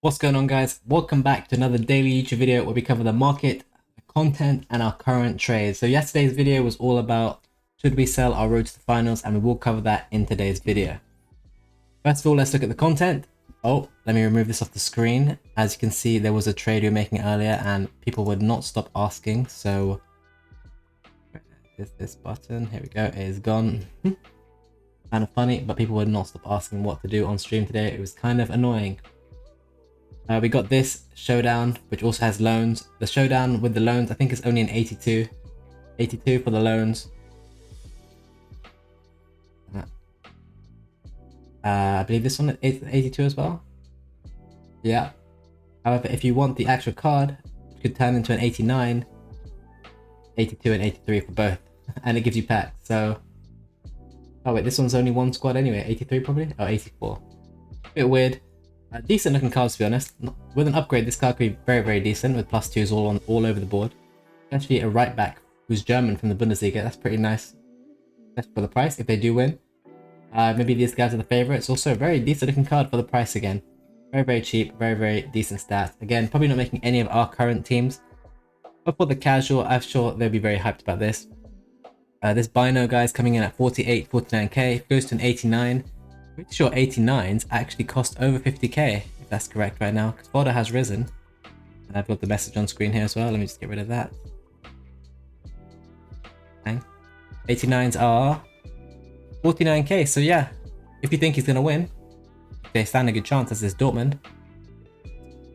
What's going on, guys? Welcome back to another daily YouTube video where we cover the market, the content, and our current trades. So yesterday's video was all about should we sell our road to the finals, and we will cover that in today's video. First of all, let's look at the content. Oh, let me remove this off the screen. As you can see, there was a trade we were making earlier and people would not stop asking. So is this button? Here we go. It is gone. Kind of funny, but people would not stop asking what to do on stream today. It was kind of annoying. We got this Showdown, which also has loans. The Showdown with the loans, I think, is only an 82. 82 for the loans. I believe this one is 82 as well. Yeah. However, if you want the actual card, it could turn into an 89, 82 and 83 for both. And it gives you packs, so... Oh wait, this one's only one squad anyway. 83 probably? Oh, 84. Bit weird. Decent looking cards, to be honest. With an upgrade, this card could be very, very decent with +2s all over the board. Especially a right back who's German from the Bundesliga. That's pretty nice. That's for the price if they do win. Maybe these guys are the favourites. Also, a very decent looking card for the price again. Very, very cheap. Very, very decent stats. Again, probably not making any of our current teams. But for the casual, I'm sure they'll be very hyped about this. This Bino guy's coming in at 48, 49k. Goes to an 89. Pretty sure 89s actually cost over 50k, if that's correct right now, because fodder has risen. And I've got the message on screen here as well. Let me just get rid of that. Bang. 89s are 49k, so yeah, if you think he's going to win, they stand a good chance as this Dortmund,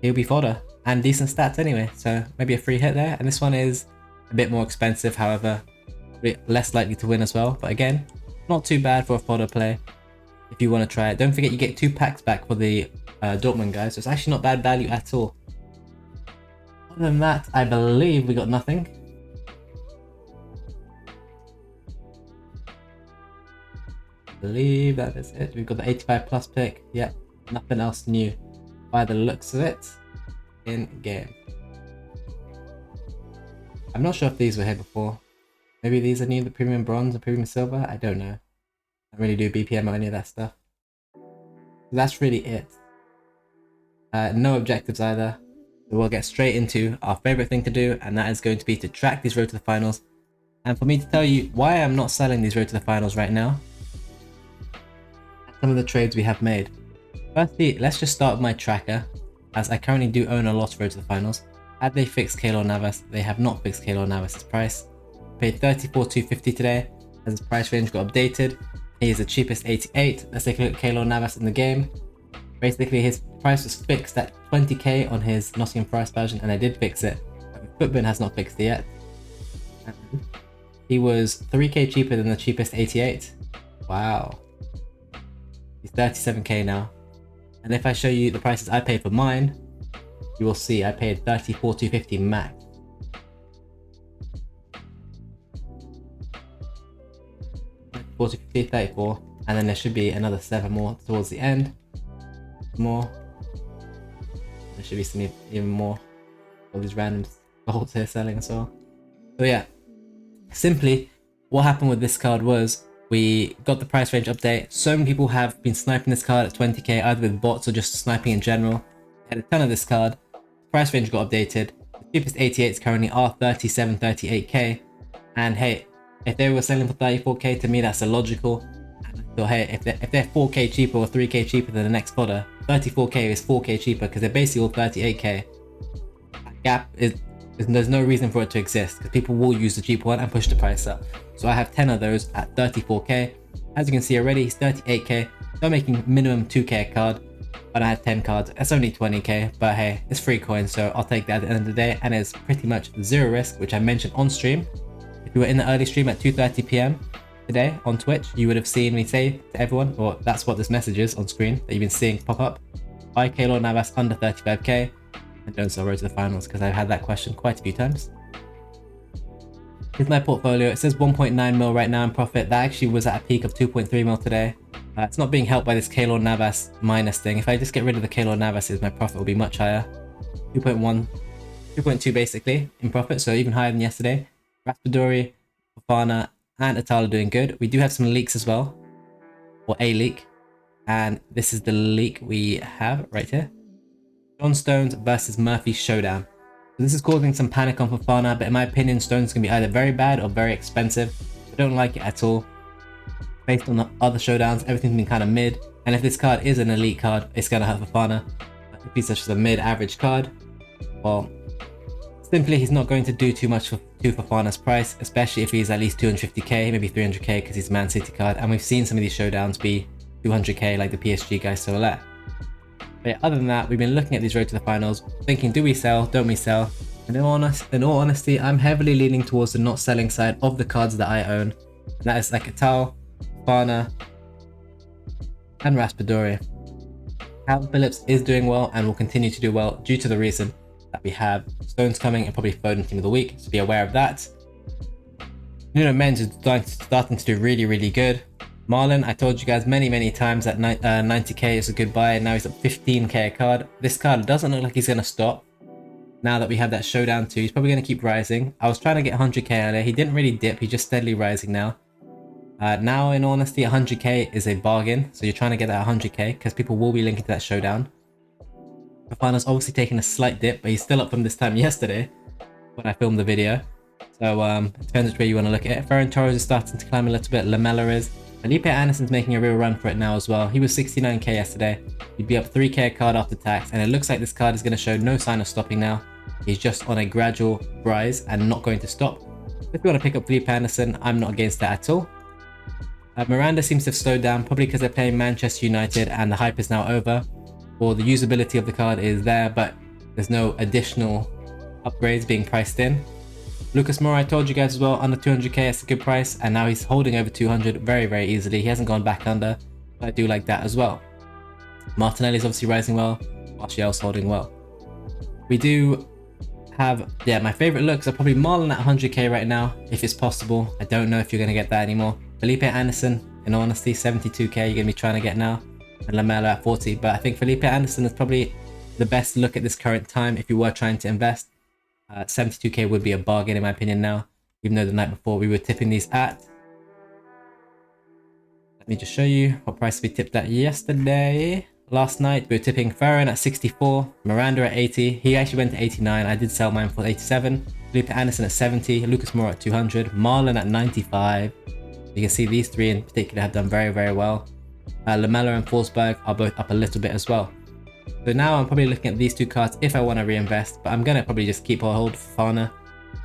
he'll be fodder. And decent stats anyway, so maybe a free hit there. And this one is a bit more expensive, however, less likely to win as well. But again, not too bad for a fodder play. If you want to try it, don't forget you get 2 packs back for the Dortmund guys, so it's actually not bad value at all. Other than that, I believe we got nothing. I believe that is it. We've got the 85 plus pick. Yep, nothing else new by the looks of it in game. I'm not sure if these were here before. Maybe these are new, the premium bronze and premium silver. I don't know. I don't really do BPM or any of that stuff. So that's really it. No objectives either. So we'll get straight into our favorite thing to do, and that is going to be to track these road to the finals. And for me to tell you why I'm not selling these road to the finals right now, some of the trades we have made. Firstly, let's just start with my tracker, as I currently do own a lot of road to the finals. Had they fixed Keylor Navas, they have not fixed Keylor Navas' price. Paid 34,250 today, as his price range got updated. He is the cheapest 88. Let's take a look at Keylor Navas in the game. Basically, his price was fixed at 20k on his Nottingham Forest version, and I did fix it. Footbin has not fixed it yet. And he was 3k cheaper than the cheapest 88. Wow. He's 37k now. And if I show you the prices I paid for mine, you will see I paid 34,250 max. $40, $50, 34, and then there should be another 7 more towards the end. More. There should be some even more. All these random golds here selling as well. So yeah, simply what happened with this card was we got the price range update. So many people have been sniping this card at 20k, either with bots or just sniping in general. Had a ton of this card. The price range got updated. The cheapest 88s currently are 37, 38k, and hey, if they were selling for 34k, to me that's illogical. So hey, if they're 4k cheaper or 3k cheaper than the next fodder, 34k is 4k cheaper because they're basically all 38k. That gap is there's no reason for it to exist because people will use the cheap one and push the price up. So I have 10 of those at 34k. As you can see already, it's 38k. So I'm making minimum 2k a card, but I have 10 cards. It's only 20k, but hey, it's free coins, so I'll take that at the end of the day, and it's pretty much zero risk, which I mentioned on stream. If you were in the early stream at 2:30 PM today on Twitch, you would have seen me say to everyone, or that's what this message is on screen that you've been seeing pop up. Buy Keylor Navas under 35k and don't sell road to the finals, because I've had that question quite a few times. Here's my portfolio. It says 1.9 mil right now in profit. That actually was at a peak of 2.3 mil today. It's not being helped by this Keylor Navas minus thing. If I just get rid of the Keylor Navases, my profit will be much higher. 2.1, 2.2 basically in profit, so even higher than yesterday. Raspadori, Fofana, and Atala doing good. We do have some leaks as well, or a leak, and this is the leak we have right here. John Stones versus Murphy Showdown. So this is causing some panic on Fofana, but in my opinion, Stones can be either very bad or very expensive. I don't like it at all. Based on the other showdowns, everything's been kind of mid, and if this card is an elite card, it's going to hurt Fofana. If he's such a mid-average card, well, simply he's not going to do too much to Fofana's price, especially if he's at least 250k, maybe 300k because he's a Man City card, and we've seen some of these showdowns be 200k like the PSG guy Soler. But yeah, other than that, we've been looking at these road to the finals, thinking, do we sell, don't we sell? And in all honesty, I'm heavily leaning towards the not selling side of the cards that I own. And that is like Atal, Fofana, and Raspadori. Calvin Phillips is doing well and will continue to do well due to the reason that we have Stones coming and probably Foden Team of the Week, so be aware of that. Men's is starting to do really good. Marlon, I told you guys many times that 90k is a good buy, and now he's at 15k a card. This card doesn't look like he's going to stop. Now that we have that showdown too, he's probably going to keep rising. I was trying to get 100k earlier. He didn't really dip, he's just steadily rising now. Now, in honesty, 100k is a bargain, so you're trying to get that 100k because people will be linking to that showdown. Fofana's obviously taking a slight dip, but he's still up from this time yesterday when I filmed the video. So it depends which way you want to look at it. Ferran Torres is starting to climb a little bit. Lamella is. Felipe Anderson's making a real run for it now as well. He was 69k yesterday. He'd be up 3k a card after tax, and it looks like this card is going to show no sign of stopping now. He's just on a gradual rise and not going to stop. If you want to pick up Felipe Anderson, I'm not against that at all. Miranda seems to have slowed down, probably because they're playing Manchester United and the hype is now over. Or the usability of the card is there, but there's no additional upgrades being priced in. Lucas Moura, I told you guys as well, under 200k is a good price, and now he's holding over 200 very easily. He hasn't gone back under, but I do like that as well. Martinelli's obviously rising well, Martial's holding well. We do have, my favorite looks are probably Marlon at 100k right now, if it's possible. I don't know if you're going to get that anymore. Felipe Anderson, in honesty, 72k you're going to be trying to get now, and Lamella at 40, but I think Felipe Anderson is probably the best look at this current time if you were trying to invest. 72k would be a bargain in my opinion now, even though the night before we were tipping these at, let me just show you what price we tipped at yesterday. Last night we were tipping Ferran at 64, Miranda at 80, he actually went to 89, I did sell mine for 87, Felipe Anderson at 70, Lucas Moura at 200, Marlon at 95. You can see these three in particular have done very well. Lamella and Forsberg are both up a little bit as well. So now I'm probably looking at these two cards if I want to reinvest, but I'm going to probably just keep a hold for Fofana.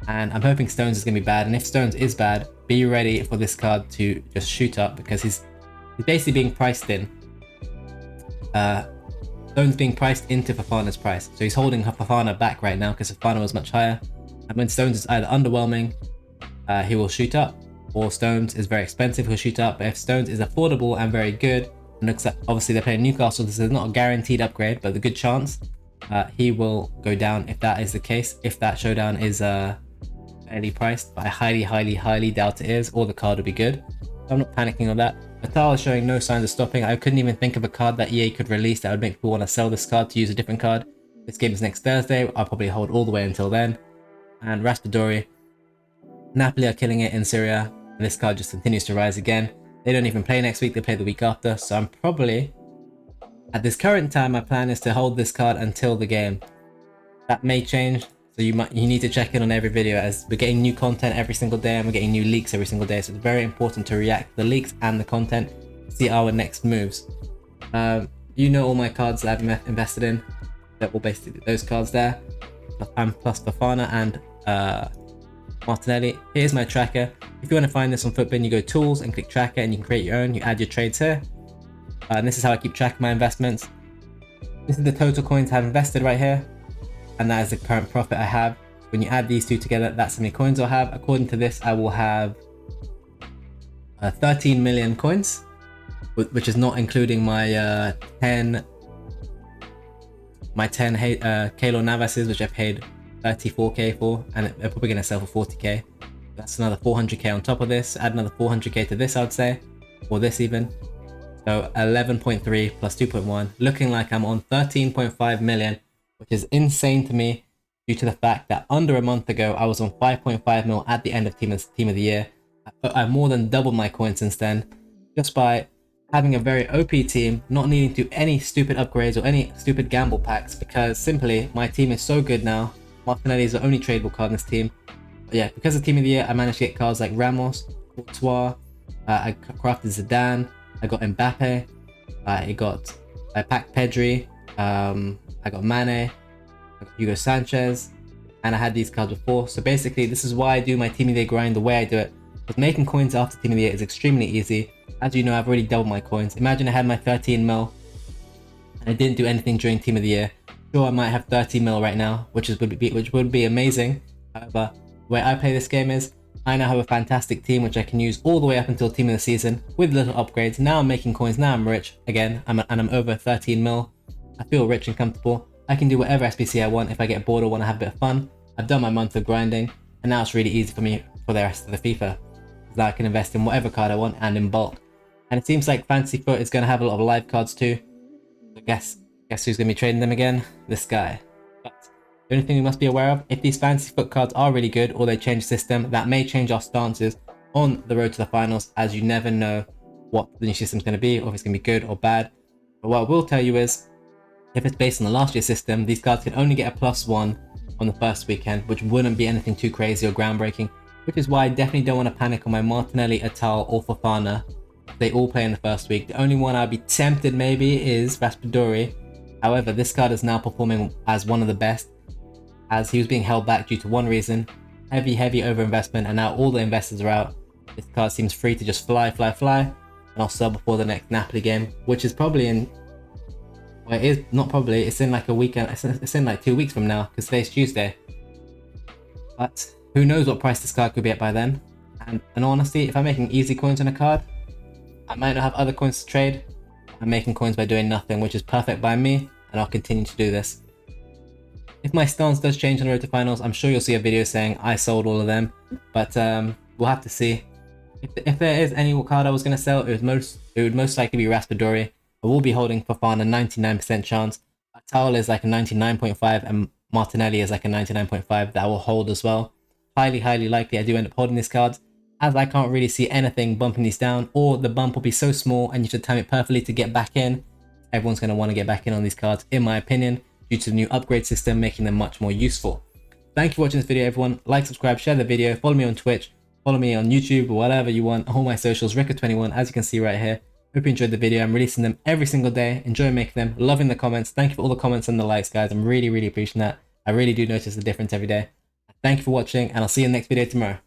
And I'm hoping Stones is going to be bad, and if Stones is bad, be ready for this card to just shoot up because he's basically being priced in. Stones being priced into Fofana's price, so he's holding Fofana back right now because Fofana was much higher. And when Stones is either underwhelming, he will shoot up, or Stones is very expensive, he'll shoot up. But if Stones is affordable and very good, and looks like obviously they're playing Newcastle, this is not a guaranteed upgrade, but the good chance he will go down if that is the case, if that showdown is fairly priced, but I highly doubt it is, or the card will be good. So I'm not panicking on that. Atal is showing no signs of stopping. I couldn't even think of a card that EA could release that would make people want to sell this card to use a different card. This game is next Thursday, I'll probably hold all the way until then. And Raspadori, Napoli are killing it in Syria, and this card just continues to rise again. They don't even play next week, they play the week after, so I'm probably, at this current time, my plan is to hold this card until the game. That may change, so you need to check in on every video as we're getting new content every single day and we're getting new leaks every single day, so it's very important to react to the leaks and the content, see our next moves. You know all my cards that I've invested in, they're all basically those cards there, plus Fofana and Martinelli. Here's my tracker. If you want to find this on Footbin, you go tools and click tracker and you can create your own. You add your trades here. And this is how I keep track of my investments. This is the total coins I've invested right here. And that is the current profit I have. When you add these two together, that's how many coins I'll have. According to this, I will have 13 million coins, which is not including my 10 Keylor Navas's, which I paid 34k for, and they're probably going to sell for 40k. That's another 400k on top of this. Add another 400k to this, I would say, or this even. So 11.3 plus 2.1, looking like I'm on 13.5 million, which is insane to me due to the fact that under a month ago I was on 5.5 mil at the end of team of the year. I more than doubled my coins since then, just by having a very OP team, not needing to do any stupid upgrades or any stupid gamble packs, because simply my team is so good now. Martinelli is the only tradable card in this team. But yeah, because of Team of the Year, I managed to get cards like Ramos, Courtois, I crafted Zidane, I got Mbappe, I packed Pedri, I got Mane, I got Hugo Sanchez, and I had these cards before. So basically, this is why I do my Team of the Year grind the way I do it. Because making coins after Team of the Year is extremely easy. As you know, I've already doubled my coins. Imagine I had my 13 mil and I didn't do anything during Team of the Year. Sure, I might have 30 mil right now, which would be amazing. However, the way I play this game is, I now have a fantastic team which I can use all the way up until team of the season with little upgrades. Now I'm making coins, now I'm rich again, and I'm over 13 mil. I feel rich and comfortable. I can do whatever SBC I want if I get bored or want to have a bit of fun. I've done my month of grinding, and now it's really easy for me for the rest of the FIFA. Now I can invest in whatever card I want and in bulk. And it seems like Fantasy Foot is going to have a lot of live cards too. So guess who's going to be trading them again? This guy. But the only thing we must be aware of, if these Fantasy Foot cards are really good or they change the system, that may change our stances on the road to the finals, as you never know what the new system's going to be, or if it's going to be good or bad. But what I will tell you is, if it's based on the last year's system, these cards can only get a +1 on the first weekend, which wouldn't be anything too crazy or groundbreaking, which is why I definitely don't want to panic on my Martinelli, Atal, or Fofana. They all play in the first week. The only one I'd be tempted maybe is Raspadori. However, this card is now performing as one of the best, as he was being held back due to one reason: heavy overinvestment, and now all the investors are out. This card seems free to just fly, and I'll sell before the next Napoli game, which is probably in... well, it is not probably, it's in like a weekend, it's in like 2 weeks from now, because today's Tuesday. But who knows what price this card could be at by then. And in honesty, if I'm making easy coins on a card, I might not have other coins to trade. I'm making coins by doing nothing, which is perfect by me, and I'll continue to do this. If my stance does change on the road to finals, I'm sure you'll see a video saying I sold all of them, but we'll have to see. If there is any card I was going to sell, it would most likely be Raspadori. I will be holding Fofana 99% chance. Atal is like a 99.5 and Martinelli is like a 99.5 that I will hold as well. Highly likely I do end up holding these cards, as I can't really see anything bumping these down, or the bump will be so small and you should time it perfectly to get back in. Everyone's going to want to get back in on these cards, in my opinion, due to the new upgrade system making them much more useful. Thank you for watching this video, everyone. Like, subscribe, share the video, follow me on Twitch, follow me on YouTube, whatever you want. All my socials, Rttfs21, as you can see right here. Hope you enjoyed the video. I'm releasing them every single day. Enjoy making them. Loving the comments. Thank you for all the comments and the likes, guys. I'm really appreciating that. I really do notice the difference every day. Thank you for watching, and I'll see you in the next video tomorrow.